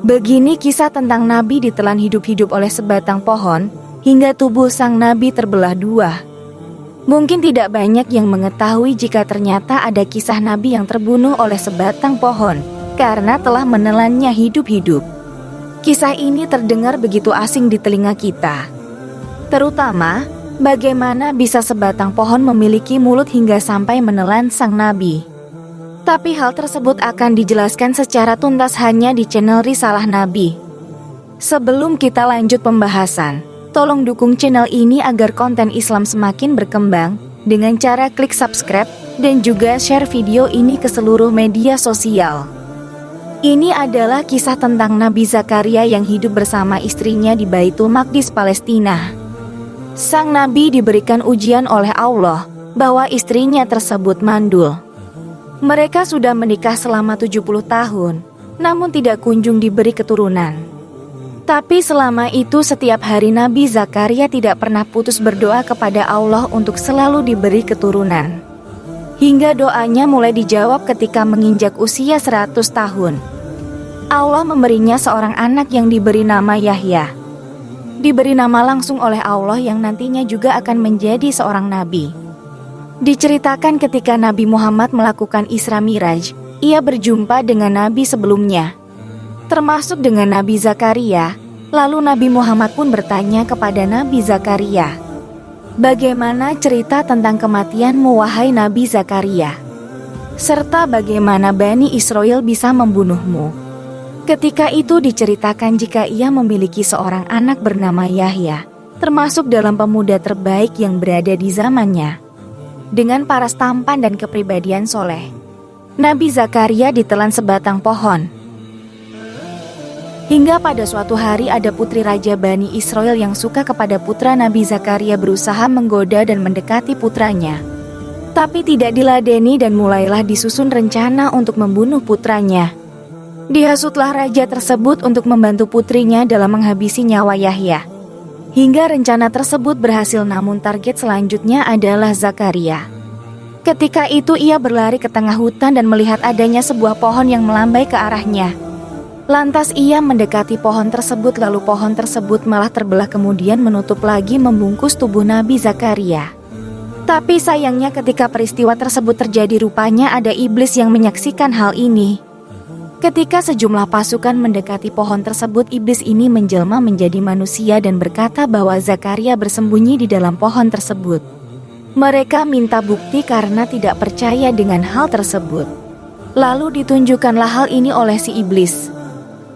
Begini kisah tentang Nabi ditelan hidup-hidup oleh sebatang pohon hingga tubuh sang Nabi terbelah dua. Mungkin tidak banyak yang mengetahui jika ternyata ada kisah Nabi yang terbunuh oleh sebatang pohon karena telah menelannya hidup-hidup. Kisah ini terdengar begitu asing di telinga kita. Terutama, bagaimana bisa sebatang pohon memiliki mulut hingga sampai menelan sang Nabi. Tapi hal tersebut akan dijelaskan secara tuntas hanya di channel Risalah Nabi. Sebelum kita lanjut pembahasan, tolong dukung channel ini agar konten Islam semakin berkembang dengan cara klik subscribe dan juga share video ini ke seluruh media sosial. Ini adalah kisah tentang Nabi Zakaria yang hidup bersama istrinya di Baitul Maqdis, Palestina. Sang Nabi diberikan ujian oleh Allah bahwa istrinya tersebut mandul. Mereka sudah menikah selama 70 tahun, namun tidak kunjung diberi keturunan. Tapi selama itu setiap hari Nabi Zakaria tidak pernah putus berdoa kepada Allah untuk selalu diberi keturunan. Hingga doanya mulai dijawab ketika menginjak usia 100 tahun. Allah memberinya seorang anak yang diberi nama Yahya. Diberi nama langsung oleh Allah yang nantinya juga akan menjadi seorang nabi. Diceritakan ketika Nabi Muhammad melakukan Isra Miraj, ia berjumpa dengan Nabi sebelumnya, termasuk dengan Nabi Zakaria. Lalu Nabi Muhammad pun bertanya kepada Nabi Zakaria, "Bagaimana cerita tentang kematianmu wahai Nabi Zakaria? Serta bagaimana Bani Israel bisa membunuhmu?" Ketika itu diceritakan jika ia memiliki seorang anak bernama Yahya, termasuk dalam pemuda terbaik yang berada di zamannya. Dengan paras tampan dan kepribadian soleh, Nabi Zakaria ditelan sebatang pohon. Hingga pada suatu hari ada putri Raja Bani Israel yang suka kepada putra Nabi Zakaria berusaha menggoda dan mendekati putranya. Tapi tidak diladeni dan mulailah disusun rencana untuk membunuh putranya. Dihasutlah raja tersebut untuk membantu putrinya dalam menghabisi nyawa Yahya. Hingga rencana tersebut berhasil, namun target selanjutnya adalah Zakaria. Ketika itu ia berlari ke tengah hutan dan melihat adanya sebuah pohon yang melambai ke arahnya. Lantas ia mendekati pohon tersebut, lalu pohon tersebut malah terbelah kemudian menutup lagi membungkus tubuh Nabi Zakaria. Tapi sayangnya ketika peristiwa tersebut terjadi, rupanya ada iblis yang menyaksikan hal ini. Ketika sejumlah pasukan mendekati pohon tersebut, iblis ini menjelma menjadi manusia dan berkata bahwa Zakaria bersembunyi di dalam pohon tersebut. Mereka minta bukti karena tidak percaya dengan hal tersebut. Lalu ditunjukkanlah hal ini oleh si iblis.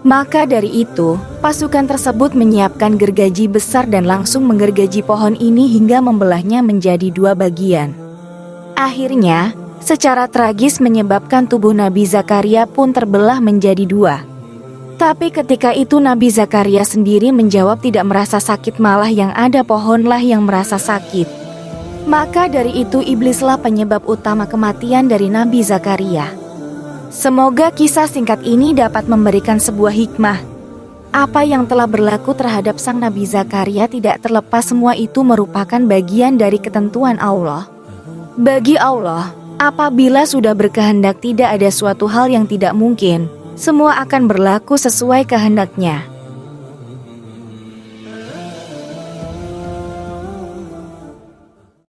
Maka dari itu, pasukan tersebut menyiapkan gergaji besar dan langsung menggergaji pohon ini hingga membelahnya menjadi dua bagian. Akhirnya, secara tragis menyebabkan tubuh Nabi Zakaria pun terbelah menjadi dua. Tapi ketika itu Nabi Zakaria sendiri menjawab tidak merasa sakit, malah yang ada pohonlah yang merasa sakit. Maka dari itu iblislah penyebab utama kematian dari Nabi Zakaria. Semoga kisah singkat ini dapat memberikan sebuah hikmah. Apa yang telah berlaku terhadap sang Nabi Zakaria tidak terlepas, semua itu merupakan bagian dari ketentuan Allah. Bagi Allah, apabila sudah berkehendak tidak ada suatu hal yang tidak mungkin, semua akan berlaku sesuai kehendaknya.